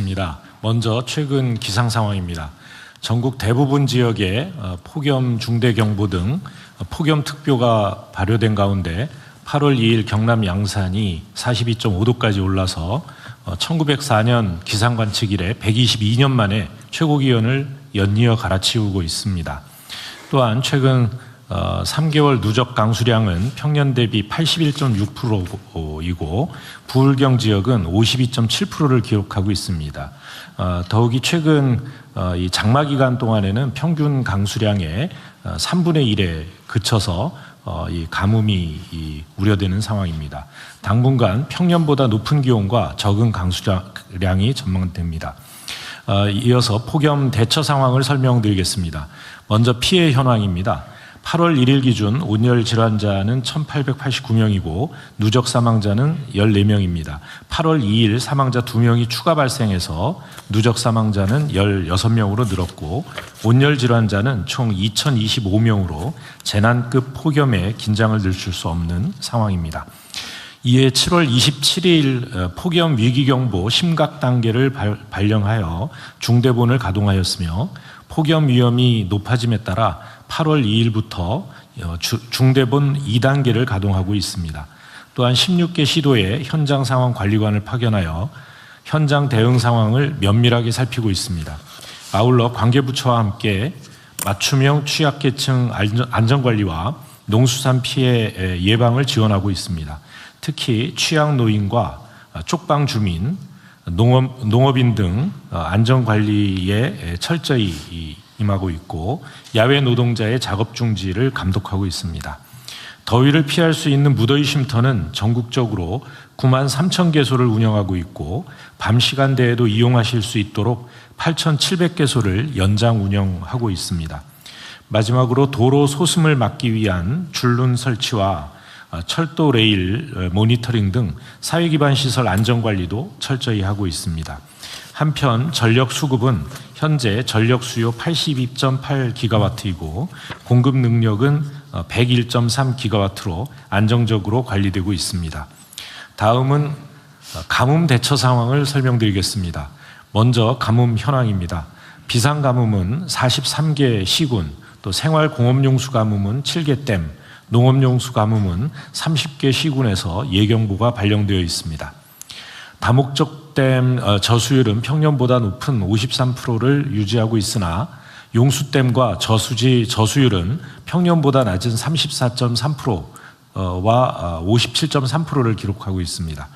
드리겠습니다. 먼저 최근 기상 상황입니다. 전국 대부분 지역에 폭염 중대경보 등 폭염특보가 발효된 가운데 8월 2일 경남 양산이 42.5도까지 올라서 1904년 기상관측 이래 122년 만에 최고기온을 연이어 갈아치우고 있습니다. 또한 최근 3개월 누적 강수량은 평년 대비 81.6%이고 부울경 지역은 52.7%를 기록하고 있습니다. 더욱이 최근 이 장마 기간 동안에는 평균 강수량의 3분의 1에 그쳐서 이 가뭄이 우려되는 상황입니다. 당분간 평년보다 높은 기온과 적은 강수량이 전망됩니다. 이어서 폭염 대처 상황을 설명드리겠습니다. 먼저 피해 현황입니다. 8월 1일 기준 온열 질환자는 1,889명이고 누적 사망자는 14명입니다. 8월 2일 사망자 2명이 추가 발생해서 누적 사망자는 16명으로 늘었고 온열 질환자는 총 2,025명으로 재난급 폭염에 긴장을 늦출 수 없는 상황입니다. 이에 7월 27일 폭염 위기경보 심각 단계를 발령하여 중대본을 가동하였으며 폭염 위험이 높아짐에 따라 8월 2일부터 중대본 2단계를 가동하고 있습니다. 또한 16개 시도에 현장 상황 관리관을 파견하여 현장 대응 상황을 면밀하게 살피고 있습니다. 아울러 관계부처와 함께 맞춤형 취약계층 안전관리와 농수산 피해 예방을 지원하고 있습니다. 특히 취약노인과 쪽방 주민, 농업인 등 안전관리에 철저히 임하고 있고 야외 노동자의 작업 중지를 감독하고 있습니다. 더위를 피할 수 있는 무더위 쉼터는 전국적으로 9만 3천 개소를 운영하고 있고 밤 시간대에도 이용하실 수 있도록 8,700개소를 연장 운영하고 있습니다. 마지막으로 도로 소음을 막기 위한 줄눈 설치와 철도 레일 모니터링 등 사회기반 시설 안전관리도 철저히 하고 있습니다. 한편 전력 수급은 현재 전력 수요 82.8기가와트이고 공급 능력은 101.3기가와트로 안정적으로 관리되고 있습니다. 다음은 가뭄 대처 상황을 설명드리겠습니다. 먼저 가뭄 현황입니다. 비상가뭄은 43개 시군, 또 생활공업용수 가뭄은 7개 댐, 농업용수 가뭄은 30개 시군에서 예경보가 발령되어 있습니다. 다목적 댐 저수율은 평년보다 높은 53%를 유지하고 있으나 용수댐과 저수지 저수율은 평년보다 낮은 34.3%와 57.3%를 기록하고 있습니다.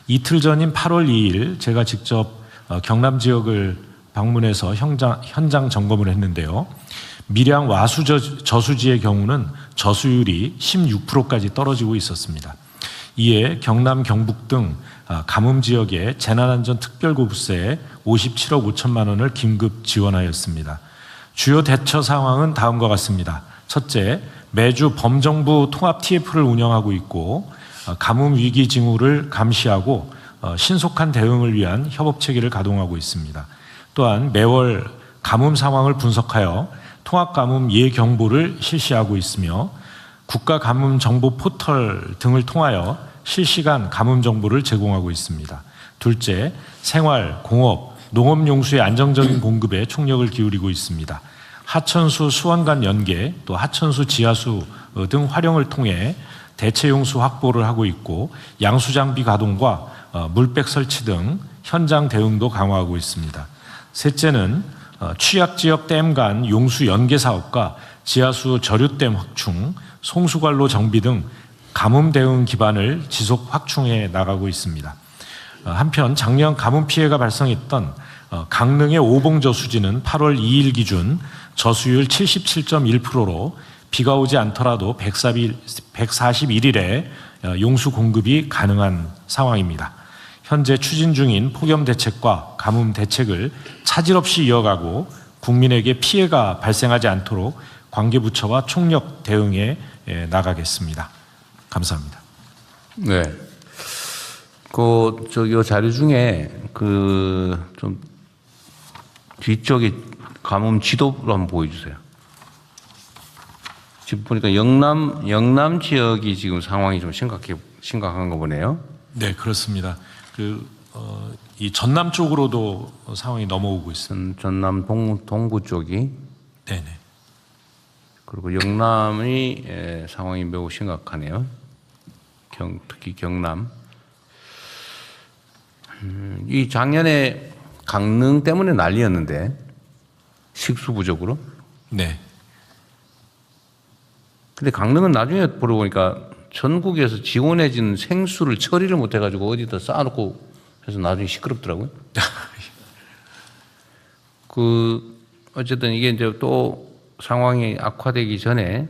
이틀 전인 8월 2일 제가 직접 경남 지역을 방문해서 현장 점검을 했는데요. 밀양 와수 저수지의 경우는 저수율이 16%까지 떨어지고 있었습니다. 이에 경남, 경북 등 가뭄 지역에 재난안전특별구부세에 57억 5천만 원을 긴급 지원하였습니다. 주요 대처 상황은 다음과 같습니다. 첫째, 매주 범정부 통합 TF를 운영하고 있고 가뭄 위기 징후를 감시하고 신속한 대응을 위한 협업체계를 가동하고 있습니다. 또한 매월 가뭄 상황을 분석하여 통합가뭄 예경보를 실시하고 있으며 국가가뭄정보 포털 등을 통하여 실시간 가뭄 정보를 제공하고 있습니다. 둘째, 생활, 공업, 농업용수의 안정적인 공급에 총력을 기울이고 있습니다. 하천수 수원 간 연계, 또 하천수 지하수 등 활용을 통해 대체용수 확보를 하고 있고 양수장비 가동과 물백 설치 등 현장 대응도 강화하고 있습니다. 셋째는 취약지역 댐 간 용수 연계 사업과 지하수 저류댐 확충, 송수관로 정비 등 가뭄 대응 기반을 지속 확충해 나가고 있습니다. 한편 작년 가뭄 피해가 발생했던 강릉의 오봉저수지는 8월 2일 기준 저수율 77.1%로 비가 오지 않더라도 141일에 용수 공급이 가능한 상황입니다. 현재 추진 중인 폭염 대책과 가뭄 대책을 차질 없이 이어가고 국민에게 피해가 발생하지 않도록 관계부처와 총력 대응해 나가겠습니다. 감사합니다. 네. 요 자료 중에 좀 뒤쪽에 가뭄 지도를 한번 보여주세요. 지금 보니까 영남 지역이 지금 상황이 좀 심각한가 보네요. 네, 그렇습니다. 이 전남 쪽으로도 상황이 넘어오고 있습니다. 전남 동부 쪽이 네네. 그리고 영남이 상황이 매우 심각하네요. 특히 경남. 이 작년에 강릉 때문에 난리였는데 식수 부족으로. 네. 근데 강릉은 나중에 보러 보니까 전국에서 지원해진 생수를 처리를 못 해가지고 어디다 쌓아놓고 해서 나중에 시끄럽더라고요. 어쨌든 이게 이제 또 상황이 악화되기 전에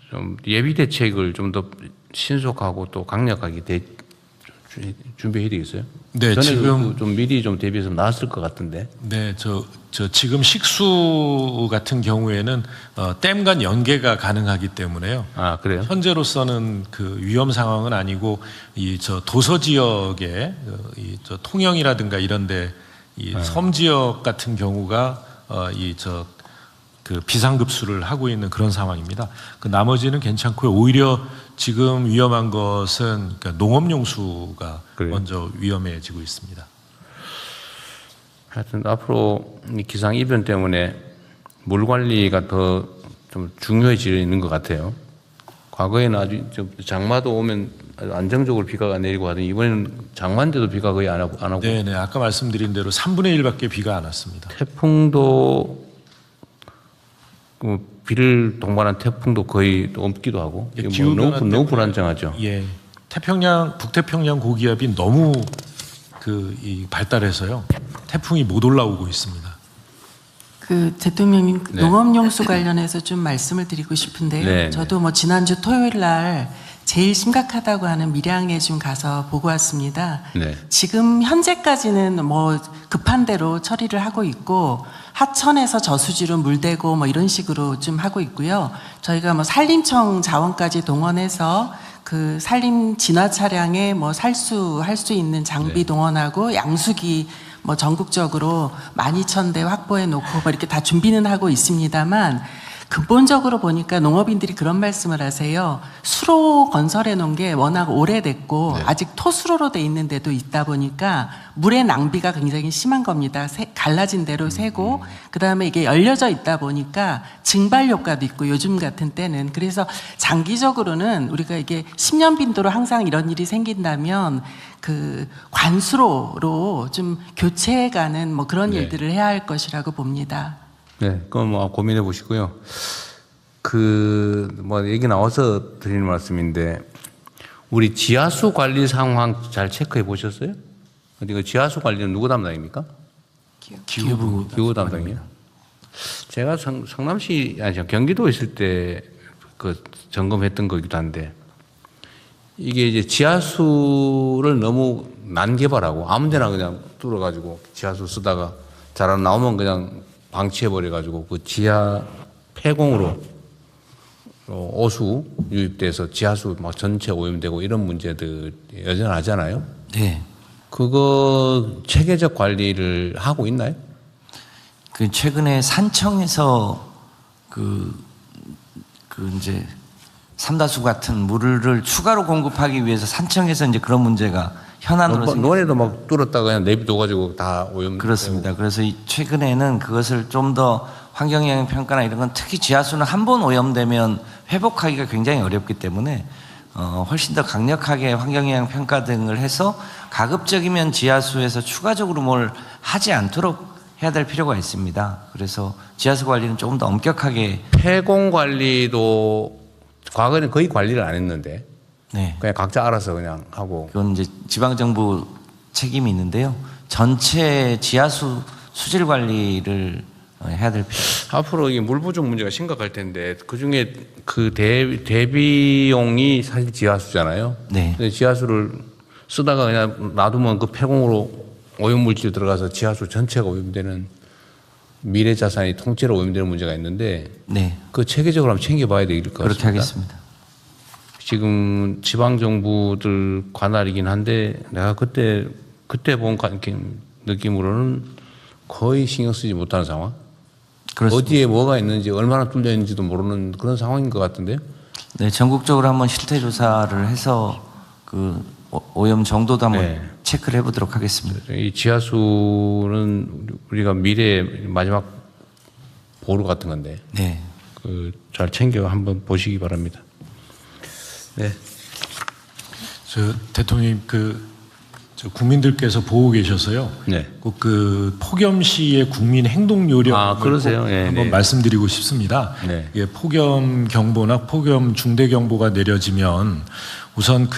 좀 예비 대책을 좀 더 신속하고 또 강력하게 준비해야 되겠어요. 네, 전에 지금 좀 미리 좀 대비해서 나왔을 것 같은데. 네, 저 지금 식수 같은 경우에는 댐 간 연계가 가능하기 때문에요. 아, 그래요? 현재로서는 그 위험 상황은 아니고 이 도서 지역에 저 통영이라든가 이런데 이 섬 지역 같은 경우가 그 비상급수를 하고 있는 그런 상황입니다. 그 나머지는 괜찮고요. 오히려 지금 위험한 것은 그러니까 농업용수가 그래요? 먼저 위험해지고 있습니다. 하여튼 앞으로 이 기상 이변 때문에 물 관리가 더 좀 중요해지는 것 같아요. 과거에는 아주 장마도 오면 아주 안정적으로 비가 내리고 하더니 이번에는 장마인데도 비가 거의 안 하고. 네네. 아까 말씀드린 대로 3분의 1밖에 비가 안 왔습니다. 태풍도 비를 동반한 태풍도 거의 없기도 하고. 예, 이게 뭐 너무 불안정하죠. 예. 북태평양 고기압이 너무 발달해서요. 태풍이 못 올라오고 있습니다. 그 대통령님 네. 농업용수 관련해서 좀 말씀을 드리고 싶은데요. 네, 저도 뭐 지난주 토요일 날 제일 심각하다고 하는 밀양에 좀 가서 보고 왔습니다. 네. 지금 현재까지는 뭐 급한 대로 처리를 하고 있고 하천에서 저수지로 물대고 뭐 이런 식으로 좀 하고 있고요. 저희가 뭐 산림청 자원까지 동원해서 그 산림 진화 차량에 뭐 살수할 수 있는 장비 네. 동원하고 양수기 뭐 전국적으로 12,000대 확보해 놓고 뭐 이렇게 다 준비는 하고 있습니다만 근본적으로 보니까 농업인들이 그런 말씀을 하세요. 수로 건설해 놓은 게 워낙 오래됐고 네. 아직 토수로로 돼 있는 데도 있다 보니까 물의 낭비가 굉장히 심한 겁니다. 갈라진 대로 새고 그다음에 이게 열려져 있다 보니까 증발 효과도 있고 요즘 같은 때는 그래서 장기적으로는 우리가 이게 10년 빈도로 항상 이런 일이 생긴다면 그 관수로로 좀 교체해가는 뭐 그런 네. 일들을 해야 할 것이라고 봅니다. 네, 그건 뭐 고민해 보시고요. 뭐 얘기 나와서 드리는 말씀인데 우리 지하수 관리 상황 잘 체크해 보셨어요? 근데 그 지하수 관리는 누구 담당입니까? 기후 담당이요. 제가 성남시 아니 경기도에 있을 때 그 점검했던 거기도 한데 이게 이제 지하수를 너무 난개발하고 아무데나 그냥 뚫어가지고 지하수 쓰다가 잘 안 나오면 그냥 방치해버려가지고 그 지하 폐공으로 오수 유입돼서 지하수 막 전체 오염되고 이런 문제들 여전하잖아요. 네. 그거 체계적 관리를 하고 있나요? 그 최근에 산청에서 이제 삼다수 같은 물을 추가로 공급하기 위해서 산청에서 이제 그런 문제가 현안으로 논에도 막 뚫었다가 그냥 내비둬가지고 다 오염. 그렇습니다. 그래서 최근에는 그것을 좀 더 환경영향 평가나 이런 건 특히 지하수는 한 번 오염되면 회복하기가 굉장히 어렵기 때문에 훨씬 더 강력하게 환경영향 평가 등을 해서 가급적이면 지하수에서 추가적으로 뭘 하지 않도록 해야 될 필요가 있습니다. 그래서 지하수 관리는 조금 더 엄격하게. 폐공 관리도 과거에는 거의 관리를 안 했는데 네. 그냥 각자 알아서 그냥 하고. 그건 이제 지방정부 책임이 있는데요. 전체 지하수 수질 관리를 해야 될 필요. 앞으로 이게 물 부족 문제가 심각할 텐데 그 중에 그 대비용이 사실 지하수잖아요. 네. 근데 지하수를 쓰다가 그냥 놔두면 그 폐공으로 오염물질 들어가서 지하수 전체가 오염되는 미래 자산이 통째로 오염되는 문제가 있는데 네. 그 체계적으로 한번 챙겨봐야 될 것 같습니다. 그렇게 하겠습니다. 지금 지방 정부들 관할이긴 한데 내가 그때 본 느낌으로는 거의 신경 쓰지 못하는 상황. 그렇습니다. 어디에 뭐가 있는지 얼마나 뚫려 있는지도 모르는 그런 상황인 것 같은데요. 네, 전국적으로 한번 실태 조사를 해서 오염 정도도 한번 네. 체크를 해보도록 하겠습니다. 이 지하수는 우리가 미래의 마지막 보루 같은 건데 네. 그 잘 챙겨 한번 보시기 바랍니다. 네. 저 대통령 저 국민들께서 보고 계셔서요. 네. 꼭 그 폭염 시의 국민 행동 요령 그러세요? 네, 한번 네. 말씀드리고 싶습니다. 네. 예, 폭염 경보나 폭염 중대 경보가 내려지면 우선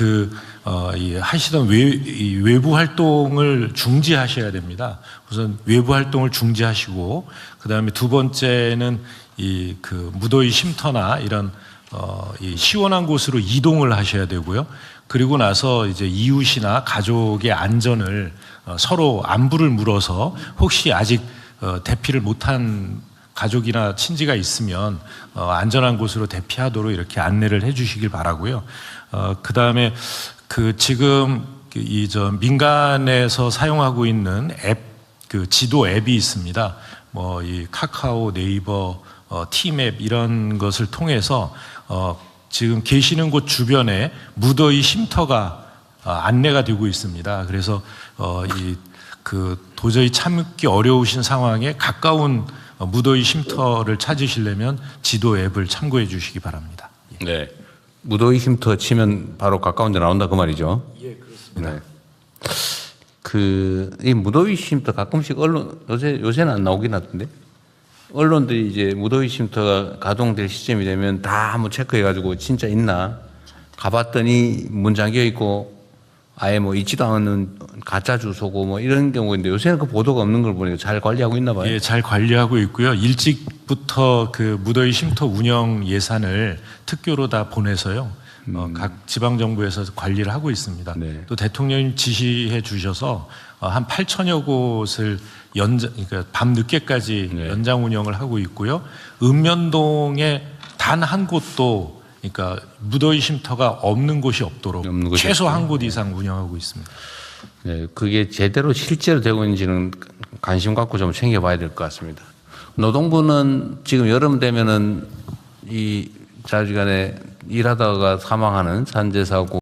이 하시던 이 외부 활동을 중지하셔야 됩니다. 우선 외부 활동을 중지하시고 그다음에 두 번째는 이 무더위 쉼터나 이런 이 시원한 곳으로 이동을 하셔야 되고요. 그리고 나서 이제 이웃이나 가족의 안전을 서로 안부를 물어서 혹시 아직 대피를 못한 가족이나 친지가 있으면 안전한 곳으로 대피하도록 이렇게 안내를 해주시길 바라고요. 그 다음에 지금 민간에서 사용하고 있는 앱, 지도 앱이 있습니다. 뭐 이 카카오, 네이버, 티맵 이런 것을 통해서 지금 계시는 곳 주변에 무더위 쉼터가 안내가 되고 있습니다. 그래서 도저히 참기 어려우신 상황에 가까운 무더위 쉼터를 찾으시려면 지도 앱을 참고해 주시기 바랍니다. 네. 무더위 쉼터 치면 바로 가까운 데 나온다 그 말이죠. 예, 그렇습니다. 네. 이 무더위 쉼터 가끔씩 언론 요새는 안 나오긴 하던데. 언론들이 이제 무더위 쉼터가 가동될 시점이 되면 다 한번 체크해가지고 진짜 있나 가봤더니 문 잠겨 있고 아예 뭐 있지도 않은 가짜 주소고 뭐 이런 경우인데 요새는 그 보도가 없는 걸 보니까 잘 관리하고 있나 봐요. 예, 잘 관리하고 있고요. 일찍부터 무더위 쉼터 운영 예산을 특교로 다 보내서요. 각 지방 정부에서 관리를 하고 있습니다. 네. 또 대통령님 지시해 주셔서 한 8천여 곳을 그러니까 밤 늦게까지 네. 연장 운영을 하고 있고요. 읍면동에 단 한 곳도 그러니까 무더위 쉼터가 없는 곳이 없도록 없는 곳이 최소 한 곳 이상 운영하고 있습니다. 네, 그게 제대로 실제로 되고 있는지는 관심 갖고 좀 챙겨봐야 될 것 같습니다. 노동부는 지금 여름 되면은 이 자주간에 일하다가 사망하는 산재 사고